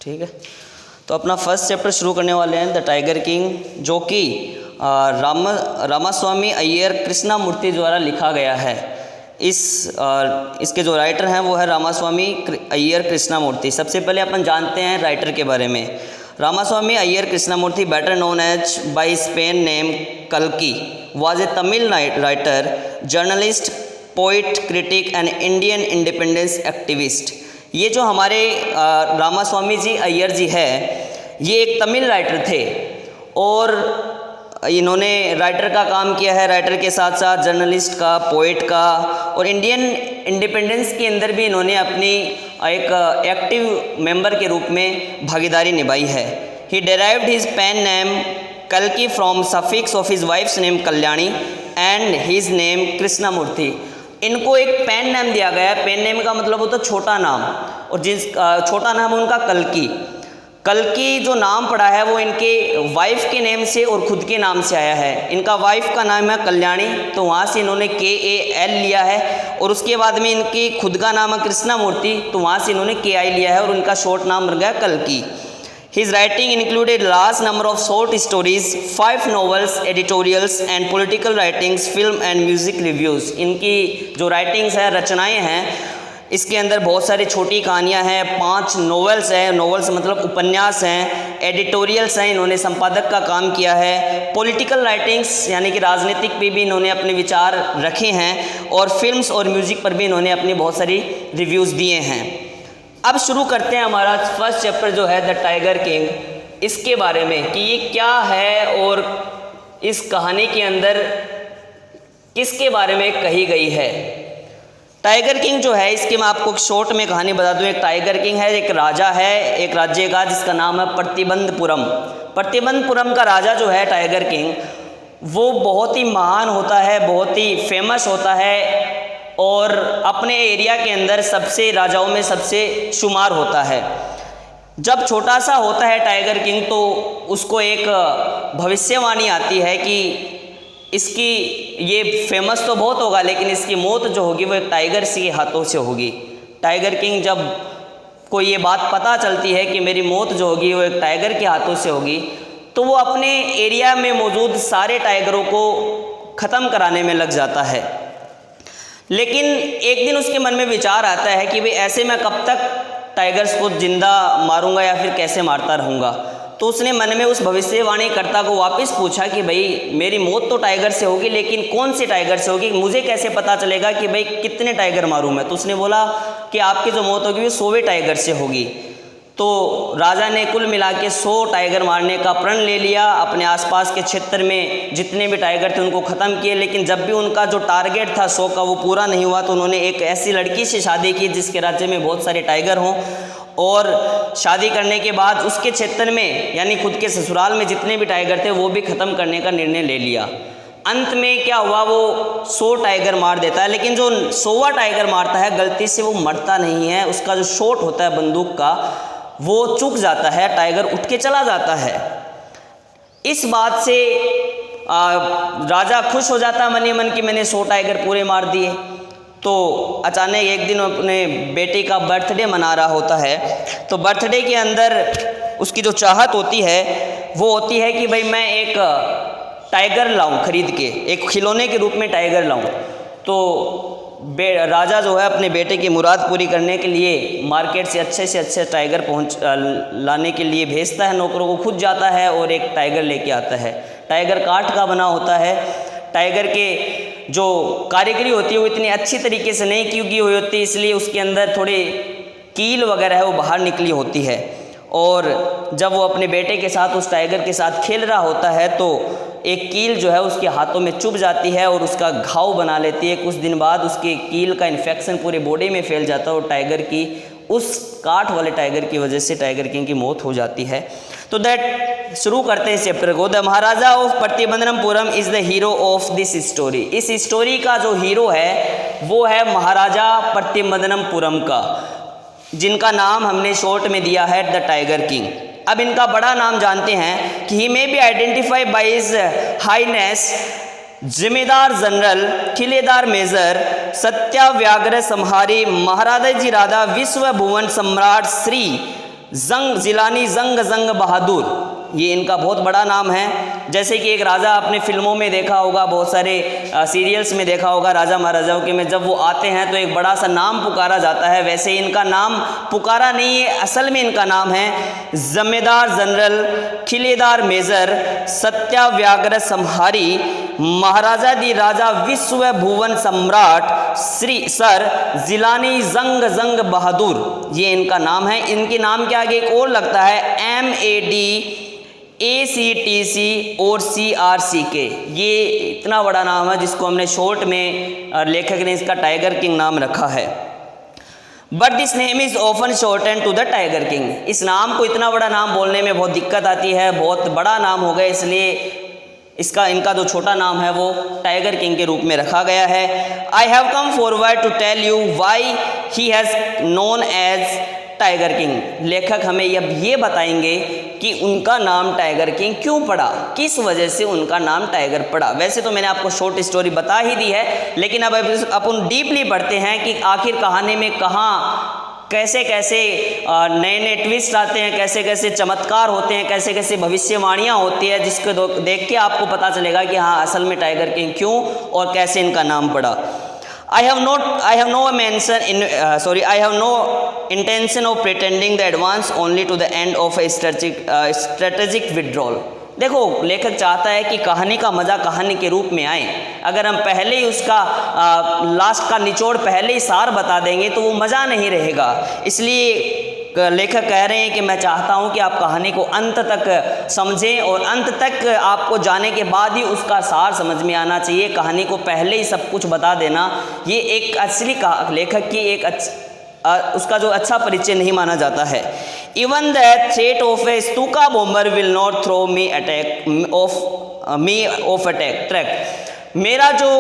ठीक है, तो अपना फर्स्ट चैप्टर शुरू करने वाले हैं द टाइगर किंग, जो कि रामास्वामी अय्यर कृष्णमूर्ति द्वारा लिखा गया है। इसके जो राइटर हैं वो है रामास्वामी अय्यर कृष्णमूर्ति। सबसे पहले अपन जानते हैं राइटर के बारे में। Ramaswamy Iyer Krishnamurthy, better known as by his pen name कल्की, was a Tamil writer, journalist, poet, critic and Indian independence activist। ये जो हमारे रामास्वामी जी अय्यर जी है, ये एक तमिल राइटर थे और इन्होंने राइटर का काम किया है, राइटर के साथ साथ जर्नलिस्ट का, पोइट का और इंडियन इंडिपेंडेंस के अंदर भी इन्होंने अपनी एक एक्टिव मेंबर के रूप में भागीदारी निभाई है। He derived his pen name कल्की from suffix of his wife's name Kalyani and his name Krishnamurthy. इनको एक पेन नेम दिया गया है। पेन नेम का मतलब होता है छोटा नाम, और जिस छोटा नाम है उनका कल्की। कल्की जो नाम पड़ा है वो इनके वाइफ के नेम से और खुद के नाम से आया है। इनका वाइफ का नाम है कल्याणी, तो वहाँ से इन्होंने KAL लिया है, और उसके बाद में इनकी खुद का नाम है कृष्णमूर्ति, तो वहाँ से इन्होंने KI लिया है और उनका शॉर्ट नाम बन गया कल्की। His writing included large number of short stories, 5 novels, editorials and political writings, film and music reviews। इनकी जो राइटिंग्स है, रचनाएं हैं, इसके अंदर बहुत सारी छोटी कहानियां हैं, 5 नॉवेल्स हैं, नॉवेल्स मतलब उपन्यास हैं, एडिटोरियल्स हैं, इन्होंने संपादक का काम किया है, पॉलिटिकल राइटिंग्स यानी कि राजनीतिक पे भी इन्होंने अपने विचार रखे हैं, और फिल्म्स और म्यूज़िक पर भी इन्होंने अपनी बहुत सारी रिव्यूज़ दिए हैं। अब शुरू करते हैं हमारा फर्स्ट चैप्टर जो है द टाइगर किंग, इसके बारे में कि ये क्या है और इस कहानी के अंदर किसके बारे में कही गई है। टाइगर किंग जो है, इसकी मैं आपको शॉर्ट में कहानी बता दूं। एक टाइगर किंग है, एक राजा है एक राज्य का जिसका नाम है प्रतिबंधपुरम। प्रतिबंधपुरम का राजा जो है टाइगर किंग, वो बहुत ही महान होता है, बहुत ही फेमस होता है और अपने एरिया के अंदर सबसे राजाओं में सबसे शुमार होता है। जब छोटा सा होता है टाइगर किंग, तो उसको एक भविष्यवाणी आती है कि इसकी ये फेमस तो बहुत होगा, लेकिन इसकी मौत जो होगी वो एक टाइगर के हाथों से होगी। टाइगर किंग जब को ये बात पता चलती है कि मेरी मौत जो होगी वो एक टाइगर के हाथों से होगी, तो वो अपने एरिया में मौजूद सारे टाइगरों को ख़त्म कराने में लग जाता है। लेकिन एक दिन उसके मन में विचार आता है कि भाई ऐसे मैं कब तक टाइगर्स को जिंदा मारूंगा या फिर कैसे मारता रहूँगा। तो उसने मन में उस भविष्यवाणी कर्ता को वापस पूछा कि भाई मेरी मौत तो टाइगर से होगी, लेकिन कौन से टाइगर से होगी, मुझे कैसे पता चलेगा कि भाई कितने टाइगर मारूं मैं। तो उसने बोला कि आपकी जो मौत होगी वो 100वें टाइगर से होगी। तो राजा ने कुल मिला के 100 टाइगर मारने का प्रण ले लिया। अपने आसपास के क्षेत्र में जितने भी टाइगर थे उनको ख़त्म किए, लेकिन जब भी उनका जो टारगेट था 100 का वो पूरा नहीं हुआ, तो उन्होंने एक ऐसी लड़की से शादी की जिसके राज्य में बहुत सारे टाइगर हों, और शादी करने के बाद उसके क्षेत्र में यानी खुद के ससुराल में जितने भी टाइगर थे वो भी ख़त्म करने का निर्णय ले लिया। अंत में क्या हुआ, वो 100 टाइगर मार देता है, लेकिन जो 100वां टाइगर मारता है गलती से वो मरता नहीं है। उसका जो शॉट होता है बंदूक का वो चूक जाता है, टाइगर उठ के चला जाता है। इस बात से राजा खुश हो जाता है मन ही मन कि मैंने 100 टाइगर पूरे मार दिए। तो अचानक एक दिन अपने बेटे का बर्थडे मना रहा होता है, तो बर्थडे के अंदर उसकी जो चाहत होती है वो होती है कि भाई मैं एक टाइगर लाऊं खरीद के, एक खिलौने के रूप में टाइगर लाऊं। तो राजा जो है अपने बेटे की मुराद पूरी करने के लिए मार्केट से अच्छे टाइगर लाने के लिए भेजता है नौकरों को, खुद जाता है और एक टाइगर लेके आता है। टाइगर काठ का बना होता है। टाइगर के जो कारीगरी होती है वो इतनी अच्छी तरीके से नहीं की हुई होती, इसलिए उसके अंदर थोड़ी कील वगैरह है वो बाहर निकली होती है। और जब वो अपने बेटे के साथ उस टाइगर के साथ खेल रहा होता है तो एक कील जो है उसके हाथों में चुभ जाती है और उसका घाव बना लेती है। कुछ दिन बाद उसके कील का इन्फेक्शन पूरे बॉडी में फैल जाता है और टाइगर की उस काठ वाले टाइगर की वजह से टाइगर किंग की मौत हो जाती है। तो दैट शुरू करते हैं चैप्टर को। The Maharaja of Pratibandapuram is the hero of this story. इस स्टोरी का जो हीरो है वो है महाराजा प्रतिबंधपुरम का, जिनका नाम हमने शॉर्ट में दिया है द टाइगर किंग। अब इनका बड़ा नाम जानते हैं कि he may be identified by his highness Jamedar general Khiledar major Satavyaghra Samhari Maharaja जी राधा विश्व भुवन सम्राट श्री जिलानी जंग बहादुर, ये इनका बहुत बड़ा नाम है। जैसे कि एक राजा आपने फिल्मों में देखा होगा, बहुत सारे सीरियल्स में देखा होगा, राजा महाराजाओं के में जब वो आते हैं तो एक बड़ा सा नाम पुकारा जाता है, वैसे इनका नाम पुकारा नहीं है, असल में इनका नाम है जमींदार जनरल खिलेदार मेजर सत्याव्याग्र संहारी महाराजा दी राजा विश्व भुवन सम्राट श्री सर जिलानी जंग बहादुर, ये इनका नाम है। इनके नाम के आगे एक और लगता है MADACTC और CRCK, ये इतना बड़ा नाम है जिसको हमने शॉर्ट में लेखक ने इसका टाइगर किंग नाम रखा है। But this name is often shortened to the tiger king, इस नाम को इतना बड़ा नाम बोलने में बहुत दिक्कत आती है, बहुत बड़ा नाम हो गया, इसलिए इनका जो छोटा नाम है वो टाइगर किंग के रूप में रखा गया है। I have come forward to tell you why he has known as tiger king, लेखक हमें ये बताएंगे कि उनका नाम टाइगर किंग क्यों पड़ा, किस वजह से उनका नाम टाइगर पड़ा। वैसे तो मैंने आपको शॉर्ट स्टोरी बता ही दी है, लेकिन अब अपन डीपली पढ़ते हैं कि आखिर कहानी में कहाँ कैसे कैसे नए नए ट्विस्ट आते हैं, कैसे कैसे चमत्कार होते हैं, कैसे कैसे भविष्यवाणियाँ होती है, जिसको देख के आपको पता चलेगा कि हाँ असल में टाइगर किंग क्यों और कैसे इनका नाम पड़ा। I have no intention of pretending the advance only to the end of a strategic withdrawal। देखो लेखक चाहता है कि कहानी का मज़ा कहानी के रूप में आए, अगर हम पहले ही उसका लास्ट का निचोड़ पहले ही सार बता देंगे तो वो मज़ा नहीं रहेगा। इसलिए लेखक कह रहे हैं कि मैं चाहता हूं कि आप कहानी को अंत तक समझें और अंत तक आपको जाने के बाद ही उसका सार समझ में आना चाहिए। कहानी को पहले ही सब कुछ बता देना ये एक असली लेखक की एक उसका जो अच्छा परिचय नहीं माना जाता है। Even the threat of a Stuka bomber will not throw me off attack track, मेरा जो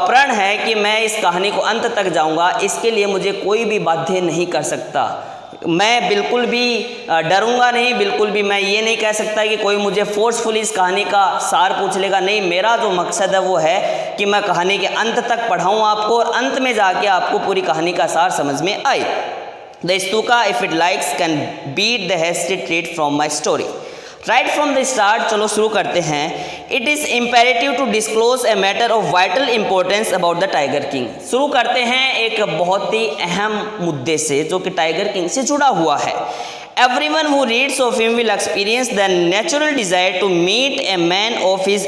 प्रण है कि मैं इस कहानी को अंत तक जाऊंगा, इसके लिए मुझे कोई भी बाध्य नहीं कर सकता। मैं बिल्कुल भी डरूंगा नहीं, बिल्कुल भी मैं ये नहीं कह सकता कि कोई मुझे फोर्सफुली इस कहानी का सार पूछ लेगा। नहीं, मेरा जो मकसद है वो है कि मैं कहानी के अंत तक पढ़ाऊँ आपको और अंत में जाके आपको पूरी कहानी का सार समझ में आए। The Stuka if it likes can beat the hasty trait from my story. Right from the start, चलो शुरू करते हैं। It is imperative to disclose a matter of vital importance about the tiger King. शुरू करते हैं एक बहुत ही अहम मुद्दे से जो कि टाइगर किंग से जुड़ा हुआ है। Everyone who reads of him will experience the natural desire to meet a man of his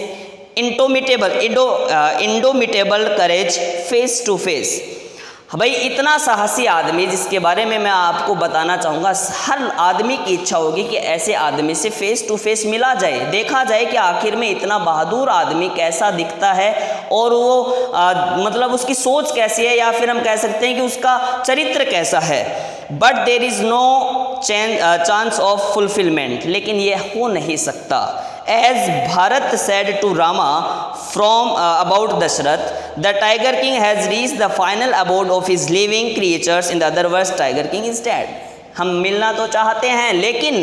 indomitable courage face to face. भाई इतना साहसी आदमी जिसके बारे में मैं आपको बताना चाहूँगा, हर आदमी की इच्छा होगी कि ऐसे आदमी से फेस टू फेस मिला जाए, देखा जाए कि आखिर में इतना बहादुर आदमी कैसा दिखता है और वो मतलब उसकी सोच कैसी है, या फिर हम कह सकते हैं कि उसका चरित्र कैसा है। But there is no chance of fulfilment, लेकिन ये हो नहीं सकता। As Bharat said to Rama from about Dashrath, the Tiger King has reached the final abode of his living creatures. In the other words, Tiger King is dead. हम मिलना तो चाहते हैं, लेकिन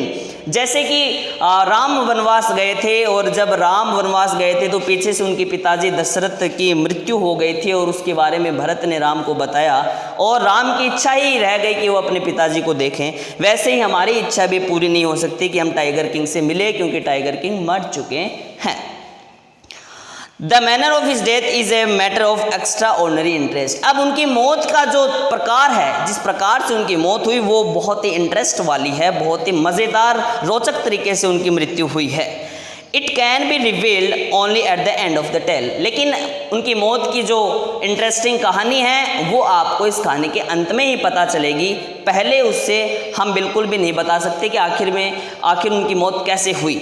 जैसे कि राम वनवास गए थे और जब राम वनवास गए थे तो पीछे से उनके पिताजी दशरथ की मृत्यु हो गई थी और उसके बारे में भरत ने राम को बताया और राम की इच्छा ही रह गई कि वो अपने पिताजी को देखें। वैसे ही हमारी इच्छा भी पूरी नहीं हो सकती कि हम टाइगर किंग से मिले, क्योंकि टाइगर किंग मर चुके हैं। The manner of his death is a matter of extra ordinary interest. अब उनकी मौत का जो प्रकार है, जिस प्रकार से उनकी मौत हुई वो बहुत ही इंटरेस्ट वाली है, बहुत ही मज़ेदार रोचक तरीके से उनकी मृत्यु हुई है। It can be revealed only at the end of the tale, लेकिन उनकी मौत की जो इंटरेस्टिंग कहानी है वो आपको इस कहानी के अंत में ही पता चलेगी। पहले उससे हम बिल्कुल भी नहीं बता सकते कि आखिर उनकी मौत कैसे हुई।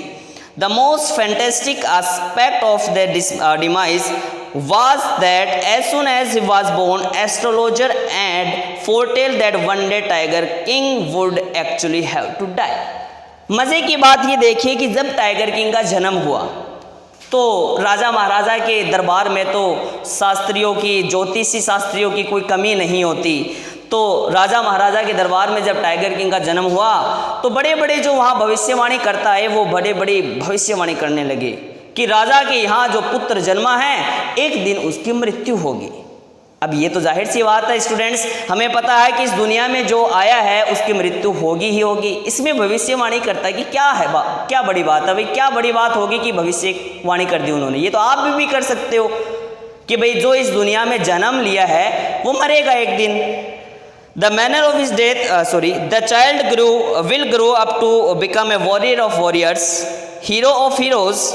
The most fantastic aspect of their demise was that as soon as he was born, astrologer had foretold that one day Tiger King would actually have to die। मज़े की बात ये देखिए कि जब टाइगर किंग का जन्म हुआ तो राजा महाराजा के दरबार में तो शास्त्रियों की, ज्योतिषी शास्त्रियों की कोई कमी नहीं होती। तो राजा महाराजा के दरबार में जब टाइगर किंग का जन्म हुआ तो बड़े बड़े जो वहाँ भविष्यवाणी करता है वो बड़े बड़ी भविष्यवाणी करने लगे कि राजा के यहाँ जो पुत्र जन्मा है एक दिन उसकी मृत्यु होगी। अब ये तो जाहिर सी बात है स्टूडेंट्स, हमें पता है कि इस दुनिया में जो आया है उसकी मृत्यु होगी ही होगी। इसमें भविष्यवाणी करता है कि क्या है क्या बड़ी बात है भाई, क्या बड़ी बात होगी कि भविष्यवाणी कर दी उन्होंने। ये तो आप भी कर सकते हो कि भाई जो इस दुनिया में जन्म लिया है वो मरेगा एक दिन। The manner of his death the child will grow up to become a warrior of warriors, hero of heroes,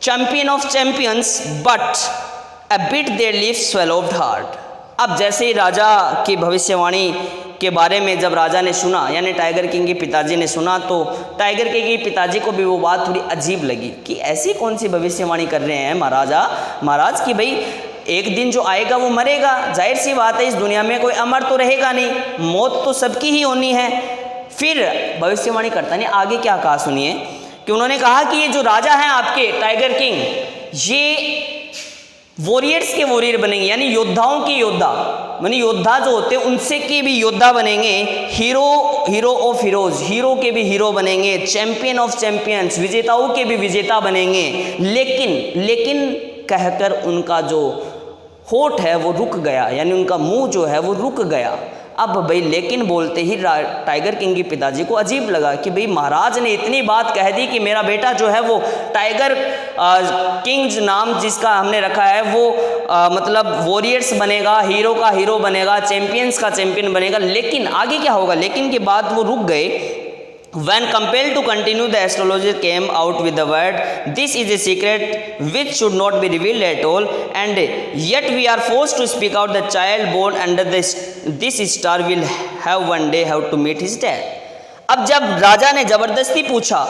champion of champions, but A bit their lips swallowed hard। अब जैसे ही राजा की भविष्यवाणी के बारे में जब राजा ने सुना, यानी टाइगर किंग के पिताजी ने सुना, तो टाइगर किंग के पिताजी को भी वो बात थोड़ी अजीब लगी कि ऐसी कौन सी भविष्यवाणी कर रहे हैं महाराज की भाई एक दिन जो आएगा वो मरेगा। जाहिर सी बात है इस दुनिया में कोई अमर तो रहेगा नहीं, मौत तो सबकी ही होनी है। फिर भविष्यवाणी करता नहीं, आगे क्या कहा सुनिए कि उन्होंने कहा कि ये जो राजा हैं आपके टाइगर किंग, ये वॉरियर्स के वॉरियर बनेंगे, यानी योद्धाओं के योद्धा, यानी योद्धा जो होते हैं उनसे के भी योद्धा बनेंगे, हीरो ऑफ हीरोज, हीरो के भी हीरो बनेंगे, चैंपियन ऑफ चैंपियंस, विजेताओं के भी विजेता बनेंगे। लेकिन कहकर उनका जो होठ है वो रुक गया, यानी उनका मुंह जो है वो रुक गया। अब भाई लेकिन बोलते ही टाइगर किंग के पिताजी को अजीब लगा कि भाई महाराज ने इतनी बात कह दी कि मेरा बेटा जो है वो टाइगर किंग नाम जिसका हमने रखा है वो मतलब वॉरियर्स बनेगा, हीरो का हीरो बनेगा, चैंपियंस का चैंपियन बनेगा। लेकिन आगे क्या होगा, लेकिन के बाद वो रुक गए। When compelled to continue, the astrologer came out with the word, "This is a secret which should not be revealed at all, and yet we are forced to speak out. The child born under this star will have one day have to meet his dad." अब जब राजा ने ज़बरदस्ती पूछा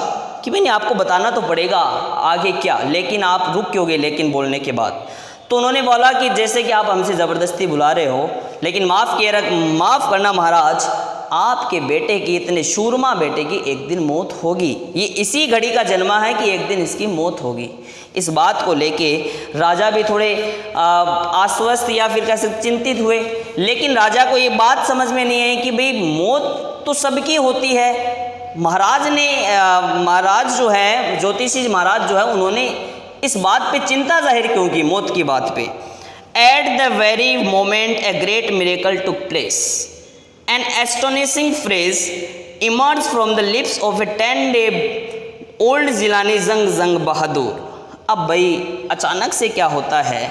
कि भाई नहीं आपको बताना तो पड़ेगा आगे क्या, लेकिन आप रुक क्यों गए लेकिन बोलने के बाद, तो उन्होंने बोला कि जैसे कि आप हमसे ज़बरदस्ती बुला रहे हो, लेकिन माफ़ करना महाराज, आपके बेटे की, इतने शूरमा बेटे की एक दिन मौत होगी। ये इसी घड़ी का जन्मा है कि एक दिन इसकी मौत होगी। इस बात को लेके राजा भी थोड़े आश्वस्त या फिर कैसे चिंतित हुए। लेकिन राजा को ये बात समझ में नहीं आई कि भाई मौत तो सबकी होती है। महाराज जो है, ज्योतिषी महाराज जो है, उन्होंने इस बात पे चिंता जाहिर क्यों की, मौत की बात पे। At the very moment a great miracle took place, An astonishing phrase emerged from the lips of a 10-day-old Jilani जंग बहादुर। अब भाई अचानक से क्या होता है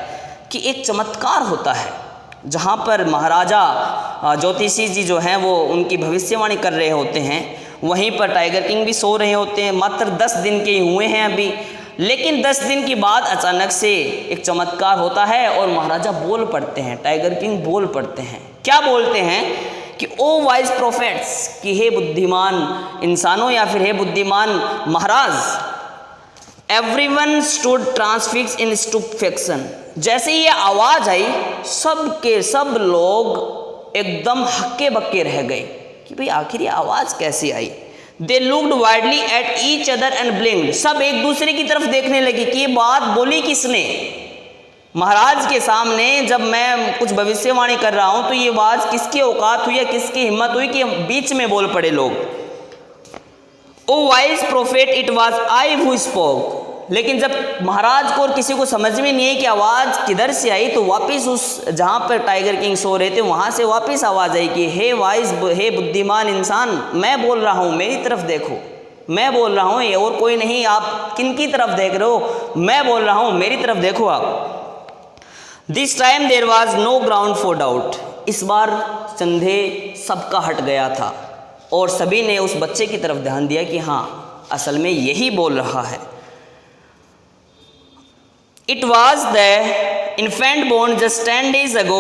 कि एक चमत्कार होता है जहाँ पर महाराजा ज्योतिषी जी जो हैं वो उनकी भविष्यवाणी कर रहे होते हैं, वहीं पर टाइगर किंग भी सो रहे होते हैं। मात्र 10 दिन के हुए हैं अभी, लेकिन 10 दिन के बाद अचानक से एक चमत्कार होता है और महाराजा बोल पड़ते हैं, टाइगर किंग बोल पड़ते हैं। क्या बोलते हैं कि ओ वाइज प्रोफेट्स, कि हे बुद्धिमान इंसानों या फिर हे बुद्धिमान महाराज, एवरीवन स्टूड ट्रांसफिक्स इन स्टुपेफेक्शन। जैसे ये आवाज़ आई, सब लोग एकदम हक्के बक्के रह गए कि भाई आखिर ये आवाज़ कैसे आई। They looked widely at each other and blinked. सब एक दूसरे की तरफ देखने लगे कि ये बात बोली किसने। महाराज के सामने जब मैं कुछ भविष्यवाणी कर रहा हूं तो ये आवाज किसकी औकात हुई या किसकी हिम्मत हुई कि बीच में बोल पड़े लोग। O wise prophet, it was I who spoke. लेकिन जब महाराज को और किसी को समझ में नहीं है कि आवाज़ किधर से आई, तो वापस उस जहाँ पर टाइगर किंग सो रहे थे वहाँ से वापस आवाज़ आई कि हे वाइज, हे बुद्धिमान इंसान, मैं बोल रहा हूँ, मेरी तरफ देखो, मैं बोल रहा हूँ, ये और कोई नहीं। आप किन की तरफ देख रहे हो? मैं बोल रहा हूँ, मेरी तरफ देखो आप। This time there was no ground for doubt. इस बार संदेह सबका हट गया था और सभी ने उस बच्चे की तरफ ध्यान दिया कि हाँ, असल में यही बोल रहा है। It was the infant born just 10 days ago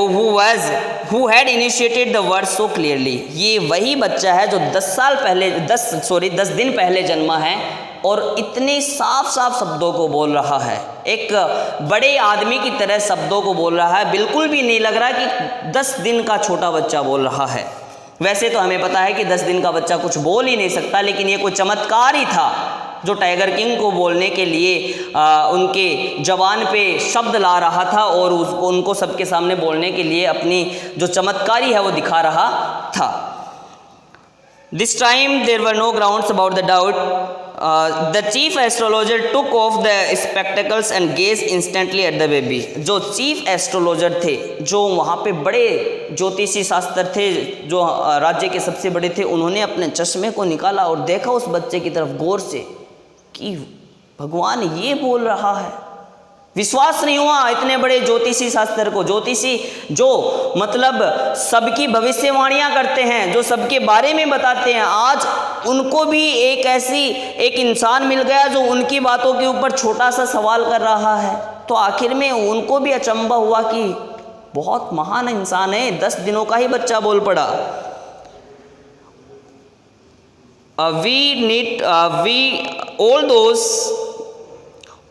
who had initiated the word so clearly। ये वही बच्चा है जो 10 दिन पहले जन्मा है और इतने साफ साफ शब्दों को बोल रहा है, एक बड़े आदमी की तरह शब्दों को बोल रहा है। बिल्कुल भी नहीं लग रहा कि 10 दिन का छोटा बच्चा बोल रहा है। वैसे तो हमें पता है कि 10 दिन का बच्चा कुछ बोल ही नहीं सकता, लेकिन ये कोई चमत्कार ही था जो टाइगर किंग को बोलने के लिए उनके जबान पे शब्द ला रहा था और उनको सबके सामने बोलने के लिए अपनी जो चमत्कारी है वो दिखा रहा था। This time there were no grounds about the doubt the chief astrologer took off the spectacles and gaze instantly at the baby. जो चीफ एस्ट्रोलॉजर थे, जो वहाँ पे बड़े ज्योतिषी शास्त्र थे, जो राज्य के सबसे बड़े थे, उन्होंने अपने चश्मे को निकाला और देखा उस बच्चे की तरफ गौर से कि भगवान ये बोल रहा है। विश्वास नहीं हुआ इतने बड़े ज्योतिषी शास्त्र को। ज्योतिषी जो मतलब सबकी भविष्यवाणियां करते हैं, जो सबके बारे में बताते हैं, आज उनको भी एक इंसान मिल गया जो उनकी बातों के ऊपर छोटा सा सवाल कर रहा है। तो आखिर में उनको भी अचंभा हुआ कि बहुत महान इंसान है, 10 दिनों का ही बच्चा बोल पड़ा।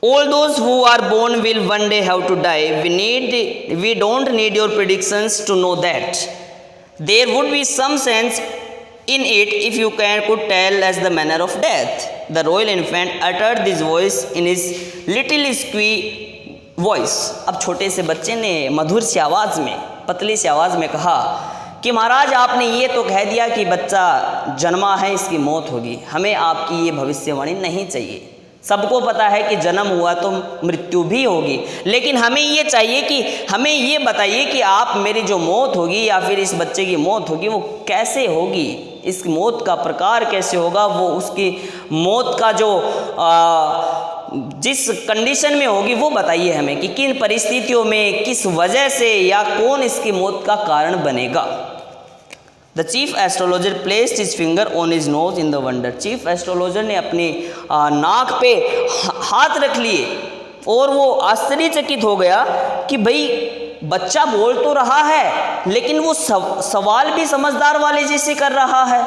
All those who are born will one day have to die. We don't need your predictions to know that. There would be some sense in it if you could tell us the manner of death. The royal infant uttered this voice in his little squeaky voice. अब छोटे से बच्चे ने मधुर सी आवाज़ में, पतली सी आवाज़ में कहा कि महाराज, आपने ये तो कह दिया कि बच्चा जन्मा है, इसकी मौत होगी। हमें आपकी ये भविष्यवाणी नहीं चाहिए। सबको पता है कि जन्म हुआ तो मृत्यु भी होगी, लेकिन हमें ये चाहिए कि हमें ये बताइए कि आप मेरी जो मौत होगी या फिर इस बच्चे की मौत होगी वो कैसे होगी, इस मौत का प्रकार कैसे होगा, वो उसकी मौत का जो जिस कंडीशन में होगी वो बताइए हमें कि किन परिस्थितियों में, किस वजह से, या कौन इसकी मौत का कारण बनेगा। The chief astrologer placed his finger on his nose in the wonder. Chief astrologer ने अपनी नाक पे हाथ रख लिए और वो आश्चर्यचकित हो गया कि भाई बच्चा बोल तो रहा है, लेकिन वो सवाल भी समझदार वाले जैसे कर रहा है।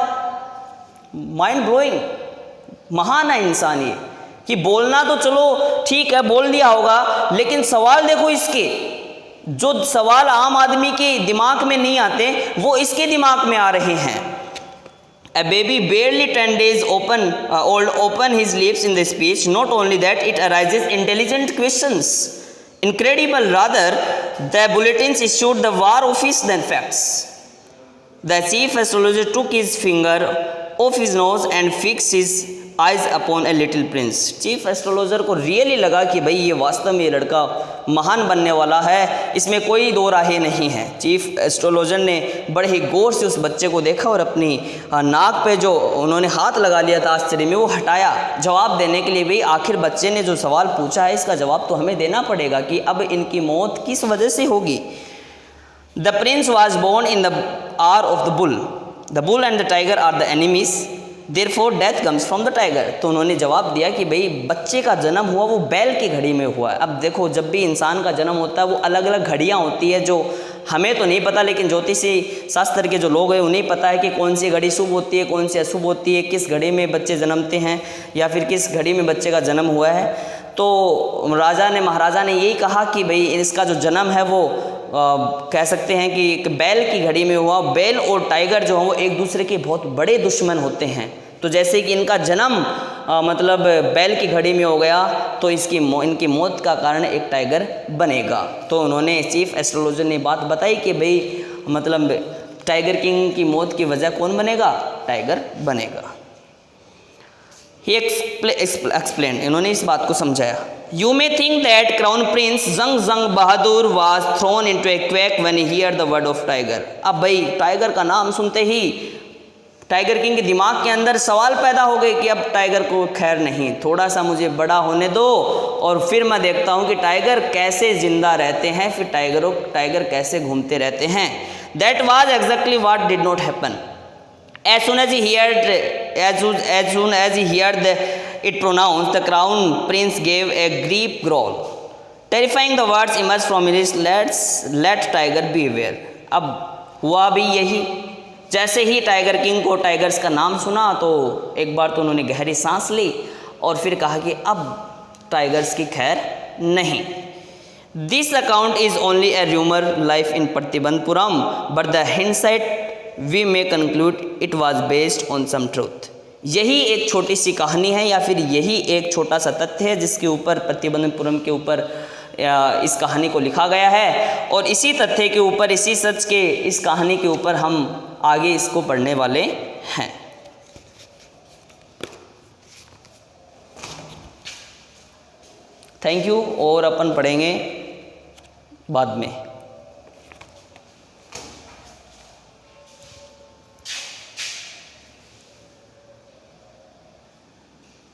माइंड ब्लोइंग, महान है इंसान ये, कि बोलना तो चलो ठीक है, बोल दिया होगा, लेकिन सवाल देखो इसके, जो सवाल आम आदमी के दिमाग में नहीं आते वो इसके दिमाग में आ रहे हैं। A baby barely 10 days old open his lips in the speech. Not only that, it arises intelligent questions. Incredible, rather, the bulletins issued the war office than facts. The chief astrologer took his finger off his nose and fixed his eyes upon a little prince. Chief astrologer को really लगा कि भाई ये वास्तव में ये लड़का महान बनने वाला है, इसमें कोई दो राहें नहीं है। चीफ एस्ट्रोलॉजर ने बड़े ही गौर से उस बच्चे को देखा और अपनी नाक पे जो उन्होंने हाथ लगा लिया था आश्चर्य में, वो हटाया जवाब देने के लिए। भाई आखिर बच्चे ने जो सवाल पूछा है इसका जवाब तो हमें देना पड़ेगा कि अब इनकी मौत किस वजह से होगी। The prince was born in the hour of the bull. The bull and the tiger are the enemies, therefore death comes from the tiger. तो उन्होंने जवाब दिया कि भाई बच्चे का जन्म हुआ वो बैल की घड़ी में हुआ है। अब देखो, जब भी इंसान का जन्म होता है वो अलग अलग घड़ियाँ होती है, जो हमें तो नहीं पता, लेकिन ज्योतिषी शास्त्र के जो लोग हैं उन्हें पता है कि कौन सी घड़ी शुभ होती है, कौन सी अशुभ होती है, किस घड़ी में बच्चे जन्मते हैं या फिर किस घड़ी में बच्चे का जन्म हुआ है। तो महाराजा ने यही कहा कि भाई इसका जो जन्म है वो कह सकते हैं कि बैल की घड़ी में हुआ। बैल और टाइगर जो हैं वो एक दूसरे के बहुत बड़े दुश्मन होते हैं। तो जैसे कि इनका जन्म मतलब बैल की घड़ी में हो गया तो इनकी मौत का कारण एक टाइगर बनेगा। तो उन्होंने चीफ एस्ट्रोलॉजर ने बात बताई कि भाई मतलब टाइगर किंग की मौत की वजह कौन बनेगा? टाइगर बनेगा। ही एक्सप्लेन, इन्होंने इस बात को समझाया। You may think that Crown Prince Zhang Bahadur was thrown into a quake when he heard the word of tiger. अब भाई टाइगर का नाम सुनते ही टाइगर किंग के दिमाग के अंदर सवाल पैदा हो गए कि अब टाइगर को खैर नहीं, थोड़ा सा मुझे बड़ा होने दो और फिर मैं देखता हूँ कि टाइगर कैसे जिंदा रहते हैं, फिर टाइगर कैसे घूमते रहते हैं। That was exactly what did not happen. As soon as he heard it pronounced, the crown prince gave a deep growl. Terrifying the words emerged from his lips, let tiger beware. अब हुआ भी यही, जैसे ही tiger king को tigers का नाम सुना तो एक बार तो उन्होंने गहरी सांस ली और फिर कहा कि अब टाइगर्स की खैर नहीं। This account is only a rumor life in Parthibanpuram, but the hindsight we may conclude it was based on some truth. यही एक छोटी सी कहानी है या फिर यही एक छोटा सा तथ्य है जिसके ऊपर प्रतिबंधपुरम के ऊपर इस कहानी को लिखा गया है, और इसी तथ्य के ऊपर, इसी सच के इस कहानी के ऊपर हम आगे इसको पढ़ने वाले हैं। थैंक यू, और अपन पढ़ेंगे बाद में।